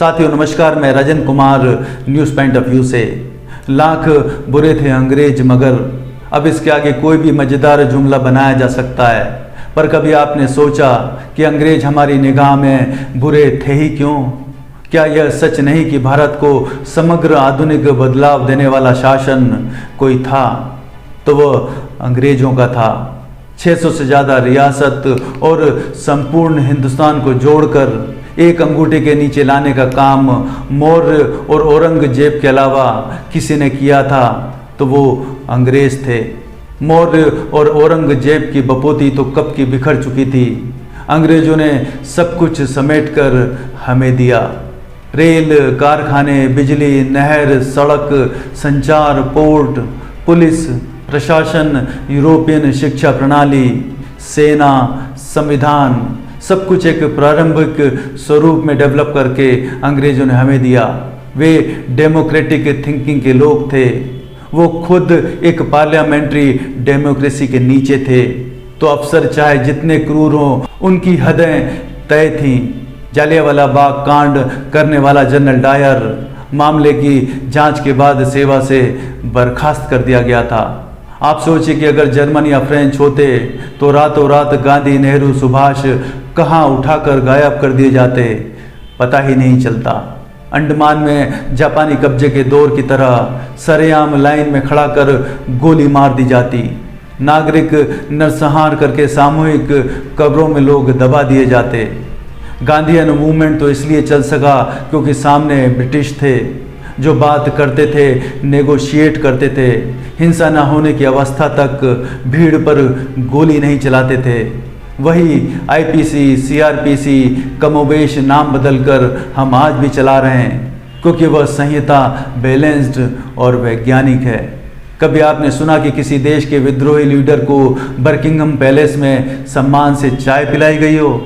साथियों नमस्कार, मैं Rajan Kumar news point of view से। लाख बुरे थे अंग्रेज मगर अब इसके आगे कोई भी मज़ेदार जुमला बनाया जा सकता है। पर कभी आपने सोचा कि अंग्रेज हमारी निगाह में बुरे थे ही क्यों? क्या यह सच नहीं कि भारत को समग्र आधुनिक बदलाव देने वाला शासन कोई था तो वह अंग्रेजों का था। 600 से ज़्यादा रियासत और संपूर्ण हिंदुस्तान को जोड़कर एक अंगूठे के नीचे लाने का काम मौर्य और औरंगजेब के अलावा किसी ने किया था तो वो अंग्रेज थे। मौर्य और औरंगजेब की बपोती तो कब की बिखर चुकी थी। अंग्रेजों ने सब कुछ समेटकर हमें दिया। रेल, कारखाने, बिजली, नहर, सड़क, संचार, पोर्ट, पुलिस, प्रशासन, यूरोपियन शिक्षा प्रणाली, सेना, संविधान, सब कुछ एक प्रारंभिक स्वरूप में डेवलप करके अंग्रेजों ने हमें दिया। वे डेमोक्रेटिक थिंकिंग के लोग थे। वो खुद एक पार्लियामेंट्री डेमोक्रेसी के नीचे थे। तो अफसर चाहे जितने क्रूर हों, उनकी हदें तय थीं। जालियांवाला बाग कांड करने वाला जनरल डायर मामले की जांच के बाद सेवा से बर्खास्त कर दिया गया था। आप सोचिए कि अगर जर्मनी या फ्रेंच होते तो रातों रात गांधी, नेहरू, सुभाष कहाँ उठाकर गायब कर दिए जाते, पता ही नहीं चलता। अंडमान में जापानी कब्जे के दौर की तरह सरेआम लाइन में खड़ा कर गोली मार दी जाती। नागरिक नरसंहार करके सामूहिक कब्रों में लोग दबा दिए जाते। गांधीयन मूवमेंट तो इसलिए चल सका क्योंकि सामने ब्रिटिश थे जो बात करते थे, नेगोशिएट करते थे। हिंसा न होने की अवस्था तक भीड़ पर गोली नहीं चलाते थे। वही आईपीसी, सीआरपीसी कमोबेश नाम बदलकर हम आज भी चला रहे हैं क्योंकि वह संहिता बैलेंस्ड और वैज्ञानिक है। कभी आपने सुना कि किसी देश के विद्रोही लीडर को बकिंघम पैलेस में सम्मान से चाय पिलाई गई हो?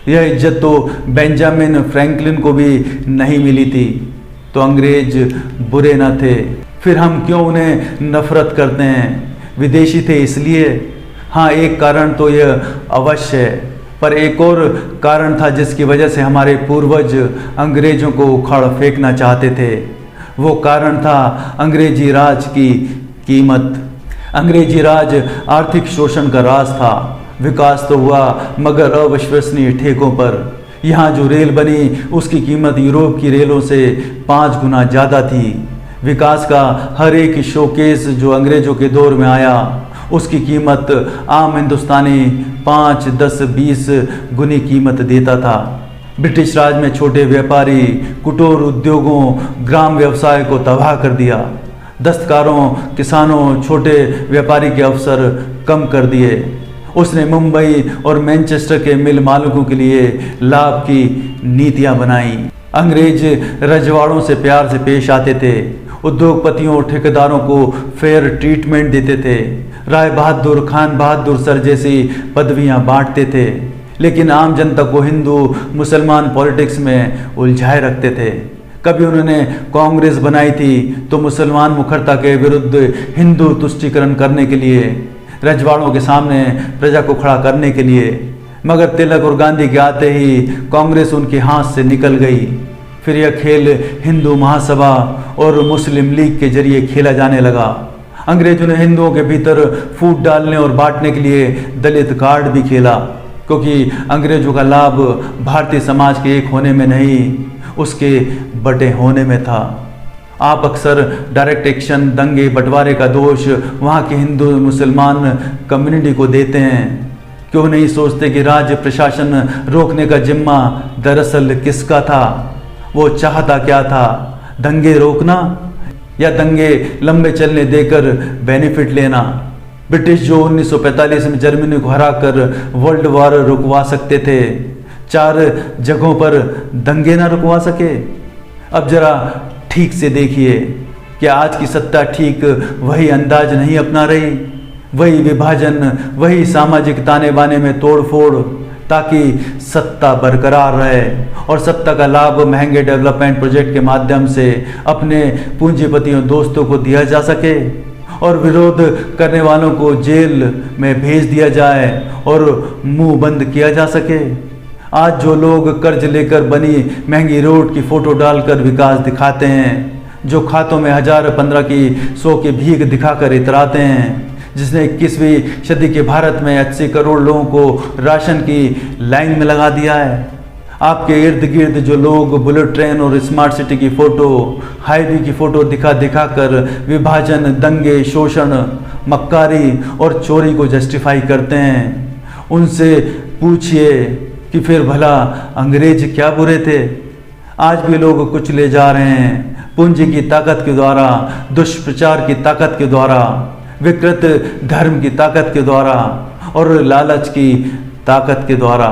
यह इज्जत तो बेंजामिन फ्रैंकलिन को भी नहीं मिली थी। तो अंग्रेज बुरे न थे, फिर हम क्यों उन्हें नफरत करते हैं? विदेशी थे इसलिए? हाँ, एक कारण तो यह अवश्य है, पर एक और कारण था जिसकी वजह से हमारे पूर्वज अंग्रेजों को उखाड़ फेंकना चाहते थे। वो कारण था अंग्रेजी राज की कीमत। अंग्रेजी राज आर्थिक शोषण का राज था। विकास तो हुआ मगर अविश्वसनीय ठेकों पर। यहाँ जो रेल बनी उसकी कीमत यूरोप की रेलों से 5 गुना ज़्यादा थी। विकास का हर एक शोकेस जो अंग्रेजों के दौर में आया उसकी कीमत आम हिंदुस्तानी 5, 10, 20 गुनी कीमत देता था। ब्रिटिश राज में छोटे व्यापारी, कुटीर उद्योगों, ग्राम व्यवसाय को तबाह कर दिया। दस्तकारों, किसानों, छोटे व्यापारी के अवसर कम कर दिए। उसने मुंबई और मैनचेस्टर के मिल मालिकों के लिए लाभ की नीतियां बनाई। अंग्रेज रजवाड़ों से प्यार से पेश आते थे। उद्योगपतियों, ठेकेदारों को फेयर ट्रीटमेंट देते थे। राय बहादुर, खान बहादुर सर जैसी पदवियां बांटते थे। लेकिन आम जनता को हिंदू मुसलमान पॉलिटिक्स में उलझाए रखते थे। कभी उन्होंने कांग्रेस बनाई थी तो मुसलमान मुखरता के विरुद्ध हिंदू तुष्टीकरण करने के लिए, रजवाड़ों के सामने प्रजा को खड़ा करने के लिए। मगर तिलक और गांधी के आते ही कांग्रेस उनके हाथ से निकल गई। फिर यह खेल हिंदू महासभा और मुस्लिम लीग के जरिए खेला जाने लगा। अंग्रेजों ने हिंदुओं के भीतर फूट डालने और बांटने के लिए दलित कार्ड भी खेला क्योंकि अंग्रेजों का लाभ भारतीय समाज के एक होने में नहीं, उसके बटे होने में था। आप अक्सर डायरेक्ट एक्शन, दंगे, बंटवारे का दोष वहाँ के हिंदू मुसलमान कम्युनिटी को देते हैं। क्यों नहीं सोचते कि राज्य प्रशासन रोकने का जिम्मा दरअसल किसका था? वो चाहता क्या था? दंगे रोकना या दंगे लंबे चलने देकर बेनिफिट लेना? ब्रिटिश जो 1945 में जर्मनी को हराकर वर्ल्ड वॉर रुकवा सकते थे, 4 जगहों पर दंगे ना रुकवा सके? अब जरा ठीक से देखिए कि आज की सत्ता ठीक वही अंदाज नहीं अपना रही। वही विभाजन, वही सामाजिक ताने बाने में तोड़फोड़ ताकि सत्ता बरकरार रहे और सत्ता का लाभ महंगे डेवलपमेंट प्रोजेक्ट के माध्यम से अपने पूंजीपतियों दोस्तों को दिया जा सके और विरोध करने वालों को जेल में भेज दिया जाए और मुंह बंद किया जा सके। आज जो लोग कर्ज लेकर बनी महंगी रोड की फोटो डालकर विकास दिखाते हैं, जो खातों में 1000-15 की 100 की भीख दिखाकर इतराते हैं, जिसने 21वीं सदी के भारत में 80 करोड़ लोगों को राशन की लाइन में लगा दिया है। आपके इर्द गिर्द जो लोग बुलेट ट्रेन और स्मार्ट सिटी की फ़ोटो, हाईवे की फ़ोटो दिखा कर विभाजन, दंगे, शोषण, मक्कारी और चोरी को जस्टिफाई करते हैं, उनसे पूछिए कि फिर भला अंग्रेज क्या बुरे थे। आज भी लोग कुछ ले जा रहे हैं, पूंजी की ताकत के द्वारा, दुष्प्रचार की ताकत के द्वारा, विकृत धर्म की ताकत के द्वारा और लालच की ताकत के द्वारा।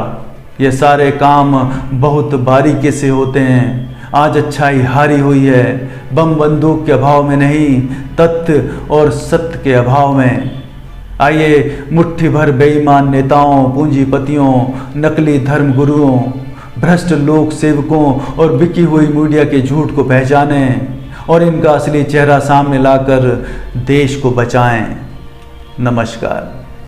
ये सारे काम बहुत बारीकी से होते हैं। आज अच्छाई हारी हुई है, बम बंदूक के अभाव में नहीं, तथ्य और सत्य के अभाव में। आइए मुट्ठी भर बेईमान नेताओं, पूंजीपतियों, नकली धर्म गुरुओं, भ्रष्ट लोक सेवकों और बिकी हुई मीडिया के झूठ को पहचानें और इनका असली चेहरा सामने लाकर देश को बचाएं। नमस्कार।